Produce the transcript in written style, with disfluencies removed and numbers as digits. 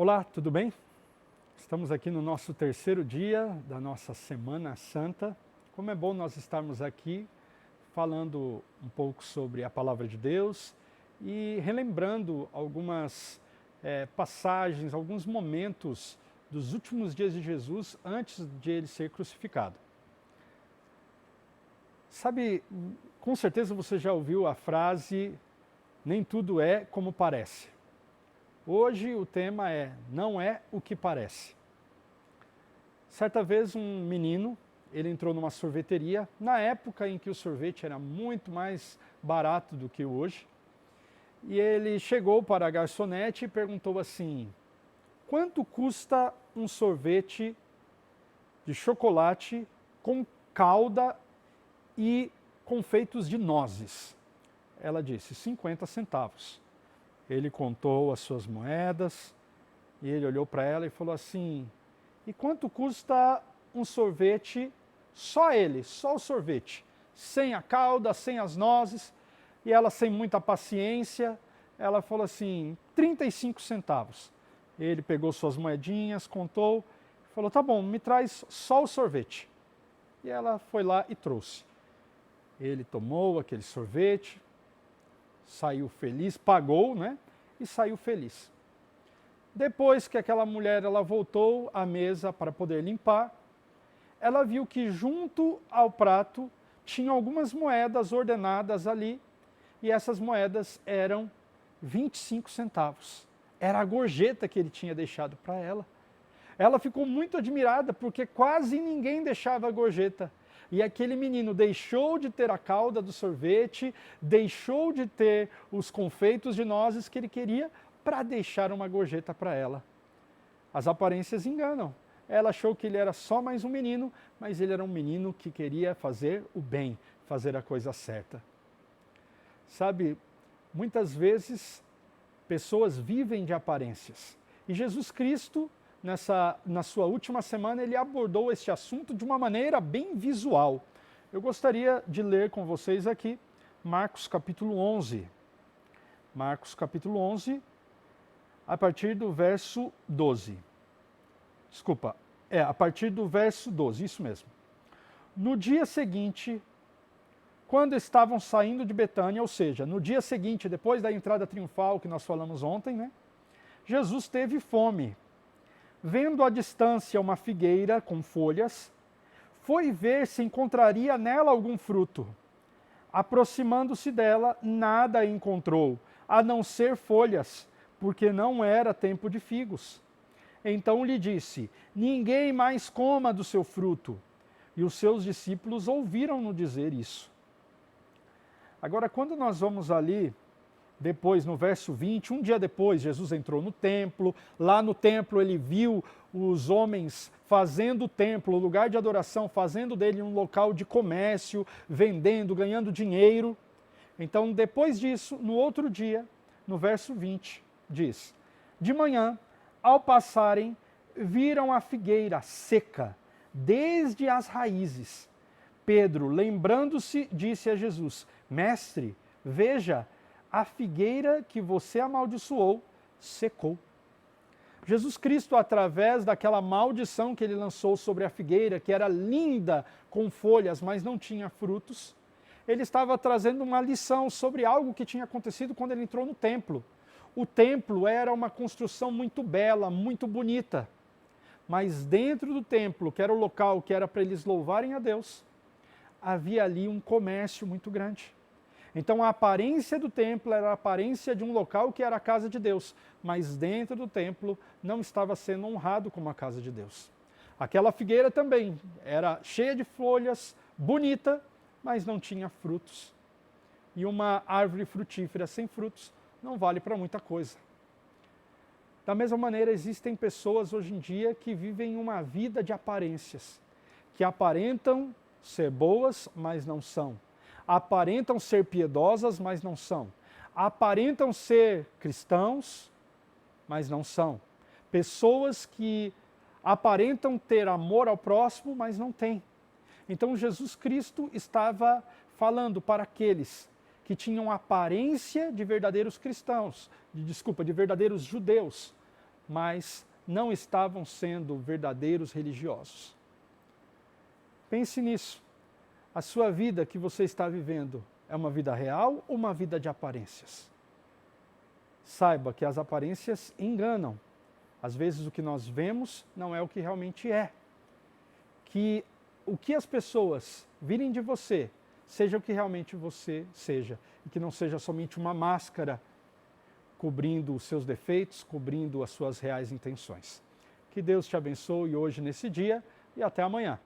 Olá, tudo bem? Estamos aqui no nosso terceiro dia da nossa Semana Santa. Como é bom nós estarmos aqui falando um pouco sobre a Palavra de Deus e relembrando algumas passagens, alguns momentos dos últimos dias de Jesus antes de ele ser crucificado. Sabe, com certeza você já ouviu a frase, nem tudo é como parece. Hoje o tema é, não é o que parece. Certa vez um menino, ele entrou numa sorveteria, na época em que o sorvete era muito mais barato do que hoje, e ele chegou para a garçonete e perguntou assim, quanto custa um sorvete de chocolate com calda e confeitos de nozes? Ela disse, 50 centavos. Ele contou as suas moedas e ele olhou para ela e falou assim, e quanto custa um sorvete, só ele, só o sorvete, sem a calda, sem as nozes? E ela, sem muita paciência, ela falou assim, 35 centavos. Ele pegou suas moedinhas, contou, falou, tá bom, me traz só o sorvete. E ela foi lá e trouxe. Ele tomou aquele sorvete, saiu feliz, pagou, né? E saiu feliz. Depois que aquela mulher ela voltou à mesa para poder limpar, ela viu que junto ao prato tinha algumas moedas ordenadas ali, e essas moedas eram 25 centavos. Era a gorjeta que ele tinha deixado para ela. Ela ficou muito admirada, porque quase ninguém deixava a gorjeta. E aquele menino deixou de ter a calda do sorvete, deixou de ter os confeitos de nozes que ele queria para deixar uma gorjeta para ela. As aparências enganam. Ela achou que ele era só mais um menino, mas ele era um menino que queria fazer o bem, fazer a coisa certa. Sabe, muitas vezes pessoas vivem de aparências. E Jesus Cristo, na sua última semana, ele abordou este assunto de uma maneira bem visual. Eu gostaria de ler com vocês aqui Marcos capítulo 11. Marcos capítulo 11, a partir do verso 12. Desculpa, a partir do verso 12, isso mesmo. No dia seguinte, quando estavam saindo de Betânia, ou seja, no dia seguinte, depois da entrada triunfal que nós falamos ontem, né? Jesus teve fome. Vendo à distância uma figueira com folhas, foi ver se encontraria nela algum fruto. Aproximando-se dela, nada encontrou, a não ser folhas, porque não era tempo de figos. Então lhe disse, ninguém mais coma do seu fruto. E os seus discípulos ouviram-no dizer isso. Agora, quando nós vamos ali, depois no verso 20, um dia depois, Jesus entrou no templo. Lá no templo ele viu os homens fazendo o templo, o lugar de adoração, fazendo dele um local de comércio, vendendo, ganhando dinheiro. Então, depois disso, no outro dia, no verso 20, diz, de manhã, ao passarem, viram a figueira seca, desde as raízes. Pedro, lembrando-se, disse a Jesus, mestre, veja, a figueira que você amaldiçoou secou. Jesus Cristo, através daquela maldição que ele lançou sobre a figueira, que era linda com folhas, mas não tinha frutos, ele estava trazendo uma lição sobre algo que tinha acontecido quando ele entrou no templo. O templo era uma construção muito bela, muito bonita, mas dentro do templo, que era o local que era para eles louvarem a Deus, havia ali um comércio muito grande. Então a aparência do templo era a aparência de um local que era a casa de Deus, mas dentro do templo não estava sendo honrado como a casa de Deus. Aquela figueira também era cheia de folhas, bonita, mas não tinha frutos. E uma árvore frutífera sem frutos não vale para muita coisa. Da mesma maneira, existem pessoas hoje em dia que vivem uma vida de aparências, que aparentam ser boas, mas não são. Aparentam ser piedosas, mas não são. Aparentam ser cristãos, mas não são. Pessoas que aparentam ter amor ao próximo, mas não têm. Então Jesus Cristo estava falando para aqueles que tinham aparência de verdadeiros cristãos, de verdadeiros judeus, mas não estavam sendo verdadeiros religiosos. Pense nisso. A sua vida que você está vivendo é uma vida real ou uma vida de aparências? Saiba que as aparências enganam. Às vezes o que nós vemos não é o que realmente é. Que o que as pessoas virem de você seja o que realmente você seja. E que não seja somente uma máscara cobrindo os seus defeitos, cobrindo as suas reais intenções. Que Deus te abençoe hoje nesse dia e até amanhã.